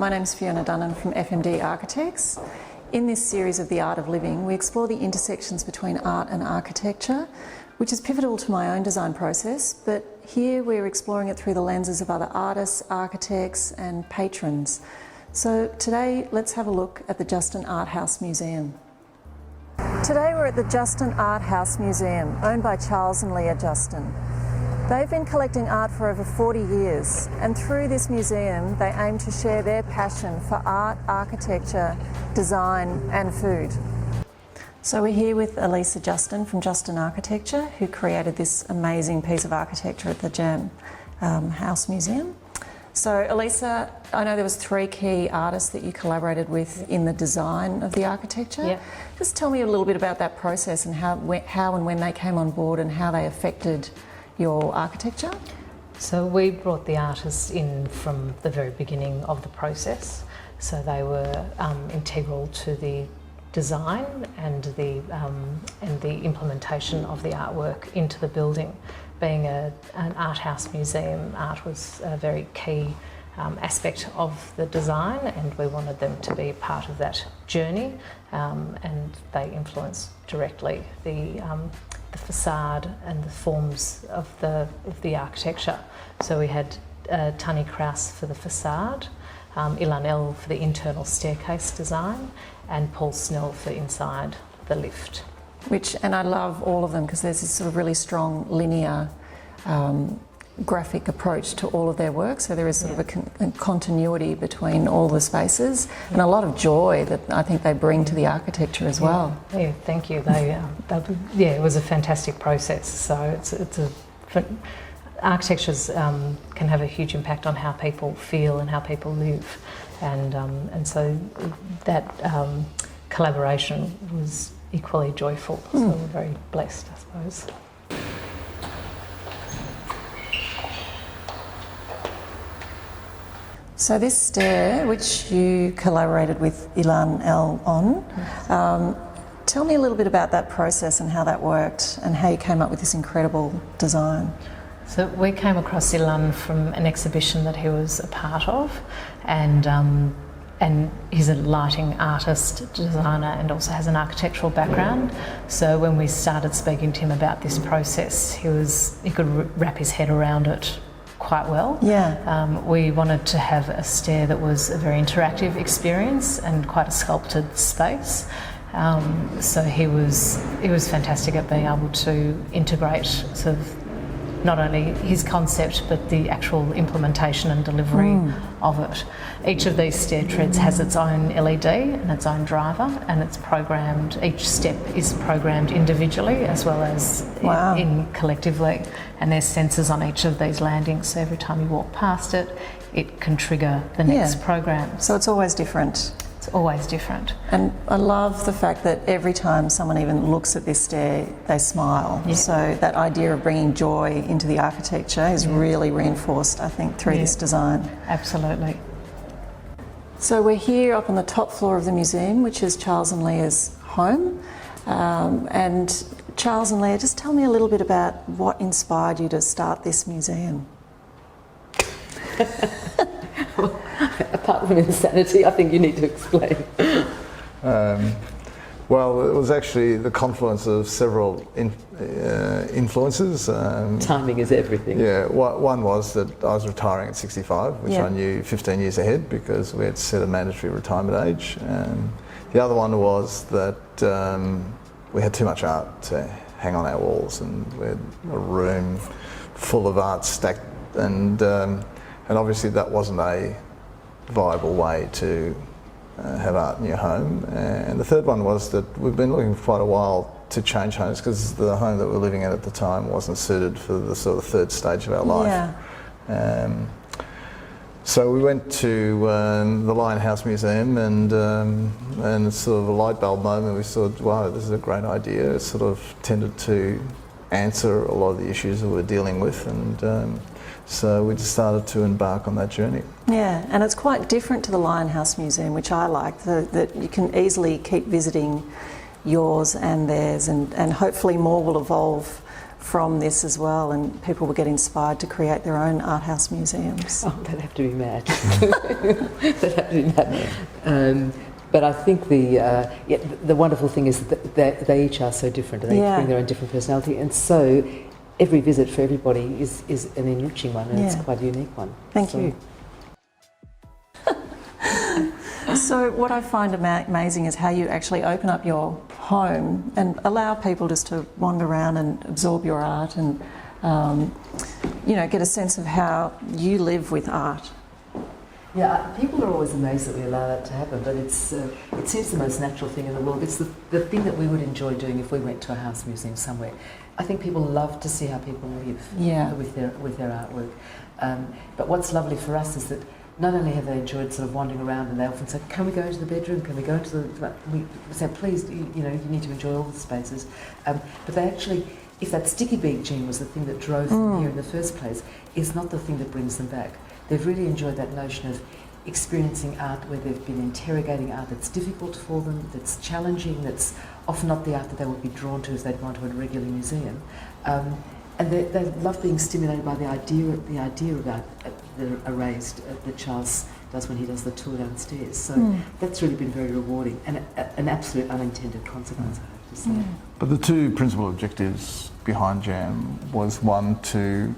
my name's Fiona from FMD Architects. In this series of The Art of Living, we explore the intersections between art and architecture, which is pivotal to my own design process, but here we're exploring it through the lenses of other artists, architects and patrons. So today, let's have a look at the Justin Art House Museum. Today we're at the Justin Art House Museum, owned by Charles and Leah Justin. They've been collecting art for over 40 years, and through this museum they aim to share their passion for art, architecture, design and food. So we're here with Leah Justin from Justin Architecture, who created this amazing piece of architecture at the Jam House Museum. So Elisa, I know there was 3 key artists that you collaborated with in the design of the architecture. Yeah. Just tell me a little bit about that process and how and when they came on board and how they affected your architecture. So we brought the artists in from the very beginning of the process. So they were integral to the design and the implementation of the artwork into the building. Being an art house museum, art was a very key aspect of the design, and we wanted them to be part of that journey, and they influenced directly the facade and the forms of the architecture. So we had Tani Kraus for the facade, Ilan L for the internal staircase design, and Paul Snell for inside the lift. And I love all of them because there's this sort of really strong linear graphic approach to all of their work, so there is sort of a continuity between all the spaces and a lot of joy that I think they bring to the architecture as well. Yeah, thank you. It was a fantastic process. So architectures can have a huge impact on how people feel and how people live, and so that collaboration was equally joyful. So we're very blessed, I suppose. So this stair, which you collaborated with Ilan L on, tell me a little bit about that process and how that worked and how you came up with this incredible design. So we came across Ilan from an exhibition that he was a part of, and he's a lighting artist, designer, and also has an architectural background. So when we started speaking to him about this process, he could wrap his head around it quite well. Yeah. We wanted to have a stair that was a very interactive experience and quite a sculpted space. So he was fantastic at being able to integrate sort of not only his concept but the actual implementation and delivery of it. Each of these stair treads has its own LED and its own driver, and it's programmed, each step is programmed individually as well as in collectively, and there's sensors on each of these landings, so every time you walk past it, it can trigger the next program. So it's always different. It's always different. And I love the fact that every time someone even looks at this stair, they smile. Yeah. So that idea of bringing joy into the architecture is really reinforced, I think, through this design. Absolutely. So we're here up on the top floor of the museum, which is Charles and Leah's home. And Charles and Leah, just tell me a little bit about what inspired you to start this museum. Apart from insanity, I think you need to explain. Well, it was actually the confluence of several influences. Timing is everything. Yeah, one was that I was retiring at 65, which I knew 15 years ahead because we had set a mandatory retirement age. The other one was that we had too much art to hang on our walls, and we had a room full of art stacked, and obviously that wasn't a viable way to have art in your home. And the third one was that we've been looking for quite a while to change homes because the home that we were living in at the time wasn't suited for the sort of third stage of our life. Yeah. So we went to the Leah House Museum, and it's sort of a light bulb moment. We thought, wow, this is a great idea. It sort of tended to answer a lot of the issues that we're dealing with, and so we just started to embark on that journey. Yeah, and it's quite different to the Leah House Museum, which I like, that you can easily keep visiting yours and theirs, and hopefully more will evolve from this as well, and people will get inspired to create their own art house museums. Oh, they'd have to be mad. They'd have to be mad. But I think the wonderful thing is that they each are so different, and they each bring their own different personality, and so every visit for everybody is an enriching one, and it's quite a unique one. Thank you. So what I find amazing is how you actually open up your home and allow people just to wander around and absorb your art and get a sense of how you live with art. Yeah, people are always amazed that we allow that to happen, but it seems the most natural thing in the world. It's the thing that we would enjoy doing if we went to a house museum somewhere. I think people love to see how people live with their artwork. But what's lovely for us is that not only have they enjoyed sort of wandering around, and they often say, "Can we go into the bedroom? Can we go into the?" We say, "Please, you need to enjoy all the spaces." But they actually, if that sticky beak gene was the thing that drove them here in the first place, it's not the thing that brings them back. They've really enjoyed that notion of experiencing art where they've been interrogating art that's difficult for them, that's challenging, that's often not the art that they would be drawn to as they'd gone to a regular museum. And they love being stimulated by the idea of art that are raised that Charles does when he does the tour downstairs. So that's really been very rewarding and an absolute unintended consequence, I have to say. But the two principal objectives behind Jam was one to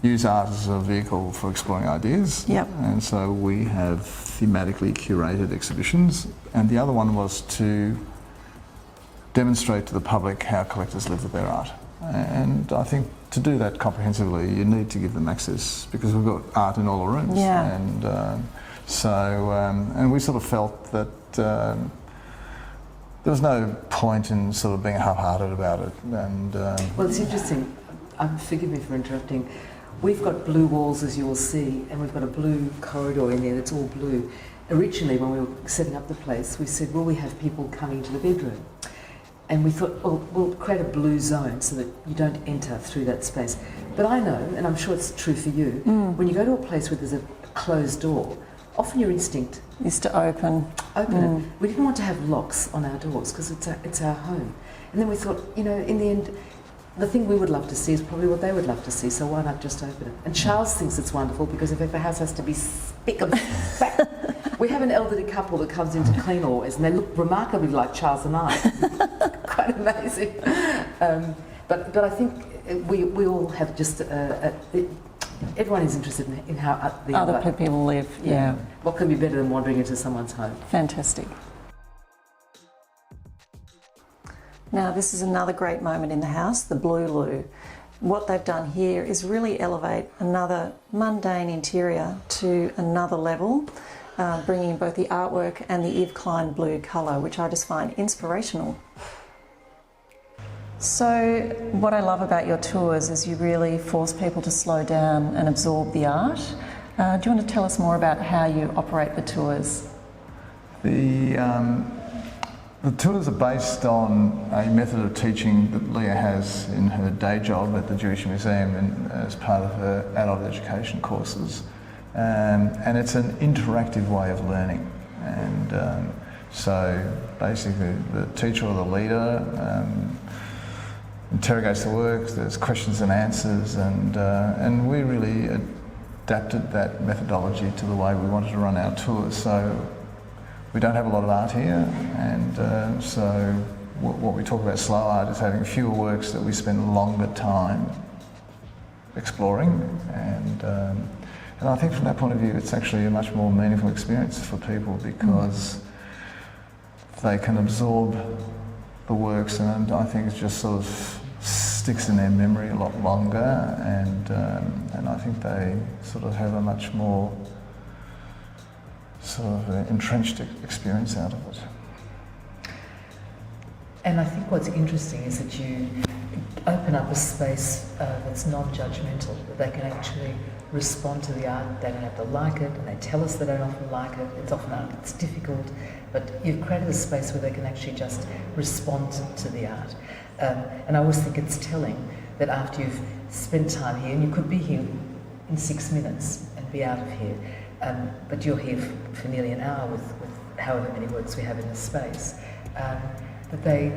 use art as a vehicle for exploring ideas, and so we have thematically curated exhibitions, and the other one was to demonstrate to the public how collectors live with their art. And I think to do that comprehensively you need to give them access, because we've got art in all the rooms, and and we sort of felt that there was no point in sort of being half-hearted about it. And well, it's interesting, forgive me for interrupting. We've got blue walls, as you will see, and we've got a blue corridor in there that's all blue. Originally, when we were setting up the place, we said, will we have people coming to the bedroom? And we thought, well, we'll create a blue zone so that you don't enter through that space. But I know, and I'm sure it's true for you, when you go to a place where there's a closed door, often your instinct is to open it. We didn't want to have locks on our doors because it's our home. And then we thought, in the end, the thing we would love to see is probably what they would love to see, so why not just open it? And Charles thinks it's wonderful because in fact the house has to be spick and span. We have an elderly couple that comes in to clean always, and they look remarkably like Charles and I. Quite amazing. But I think we all have just everyone is interested in how the other people live. Yeah. What can be better than wandering into someone's home? Fantastic. Now this is another great moment in the house, the Blue Loo. What they've done here is really elevate another mundane interior to another level, bringing both the artwork and the Yves Klein blue colour, which I just find inspirational. So what I love about your tours is you really force people to slow down and absorb the art. Do you want to tell us more about how you operate the tours? The tours are based on a method of teaching that Leah has in her day job at the Jewish Museum and as part of her adult education courses. And it's an interactive way of learning. And so basically the teacher or the leader interrogates the work, there's questions and answers, and we really adapted that methodology to the way we wanted to run our tours. So we don't have a lot of art here, and so what we talk about slow art is having fewer works that we spend longer time exploring, and I think from that point of view it's actually a much more meaningful experience for people because they can absorb the works, and I think it just sort of sticks in their memory a lot longer, and I think they sort of have a much more sort of entrenched experience out of it. And I think what's interesting is that you open up a space that's non-judgmental, that they can actually respond to the art. They don't have to like it, and they tell us they don't often like it. It's often art that's difficult, but you've created a space where they can actually just respond to the art. And I always think it's telling that after you've spent time here, and you could be here in 6 minutes and be out of here, but you're here for nearly an hour with however many works we have in this space, that they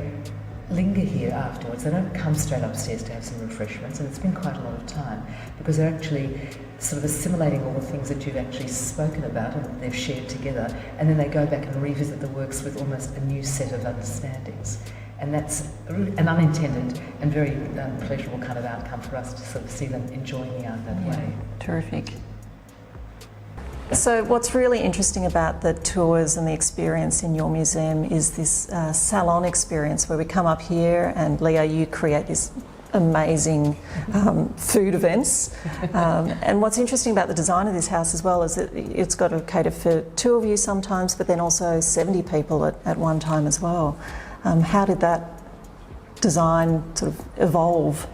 linger here afterwards. They don't come straight upstairs to have some refreshments, and it's been quite a lot of time because they're actually sort of assimilating all the things that you've actually spoken about and that they've shared together, and then they go back and revisit the works with almost a new set of understandings. And that's an unintended and very pleasurable kind of outcome for us to sort of see them enjoying the art that way. Terrific. So what's really interesting about the tours and the experience in your museum is this salon experience where we come up here and Leah, you create this amazing food events. And what's interesting about the design of this house as well is that it's got to cater for 2 of you sometimes, but then also 70 people at one time as well. How did that design sort of evolve?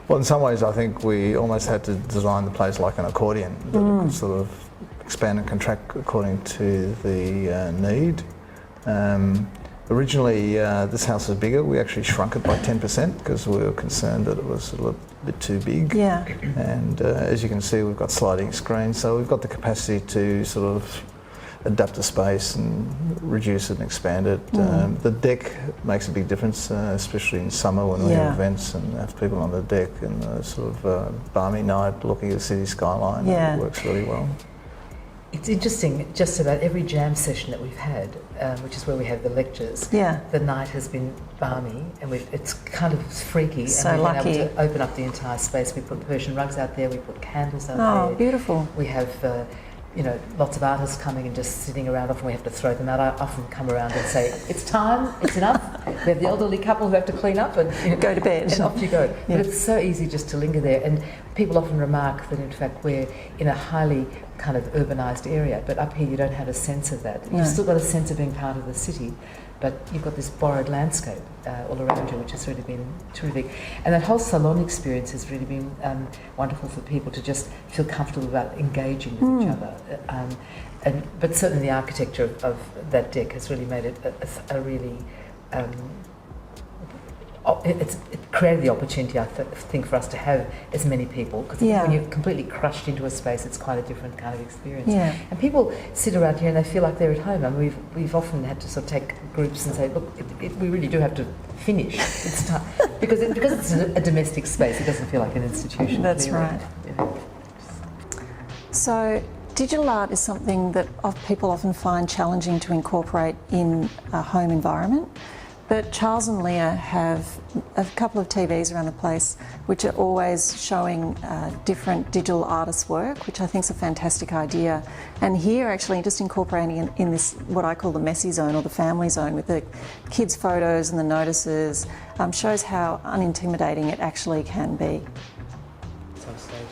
Well, in some ways, I think we almost had to design the place like an accordion, that it could sort of expand and contract according to the need. Originally, this house was bigger. We actually shrunk it by 10% because we were concerned that it was a little bit too big. Yeah. And as you can see, we've got sliding screens, so we've got the capacity to sort of adapt the space and reduce it and expand it. The deck makes a big difference, especially in summer when we have events and have people on the deck and a sort of balmy night looking at the city skyline. It works really well. It's interesting, just about every jam session that we've had, which is where we have the lectures, the night has been balmy and it's kind of freaky. So and we've lucky. been able to open up the entire space. We put Persian rugs out there, we put candles out there. Oh, beautiful. We have lots of artists coming and just sitting around. Often we have to throw them out. I often come around and say, it's time, it's enough. We have the elderly couple who have to clean up and go to bed. And off you go. But it's so easy just to linger there. And people often remark that in fact we're in a highly kind of urbanised area, but up here you don't have a sense of that. You've still got a sense of being part of the city, but you've got this borrowed landscape all around you, which has really been terrific. And that whole salon experience has really been wonderful for people to just feel comfortable about engaging with each other. But certainly the architecture of that deck has really made it a really... it created the opportunity, I think, for us to have as many people, because when you're completely crushed into a space, it's quite a different kind of experience. And people sit around here and they feel like they're at home. I mean, we've often had to sort of take groups and say, look, we really do have to finish. It's time. because it's a domestic space, it doesn't feel like an institution. That's right. So digital art is something that people often find challenging to incorporate in a home environment. But Charles and Leah have a couple of TVs around the place which are always showing different digital artists' work, which I think is a fantastic idea. And here actually just incorporating in this, what I call the messy zone or the family zone, with the kids' photos and the notices, shows how unintimidating it actually can be.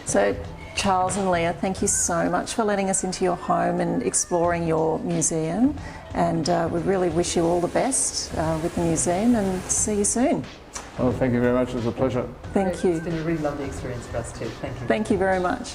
So Charles and Leah, thank you so much for letting us into your home and exploring your museum. And we really wish you all the best with the museum and see you soon. Well, thank you very much. It was a pleasure. Thank you. It's been a really lovely experience for us too. Thank you. Thank you very much.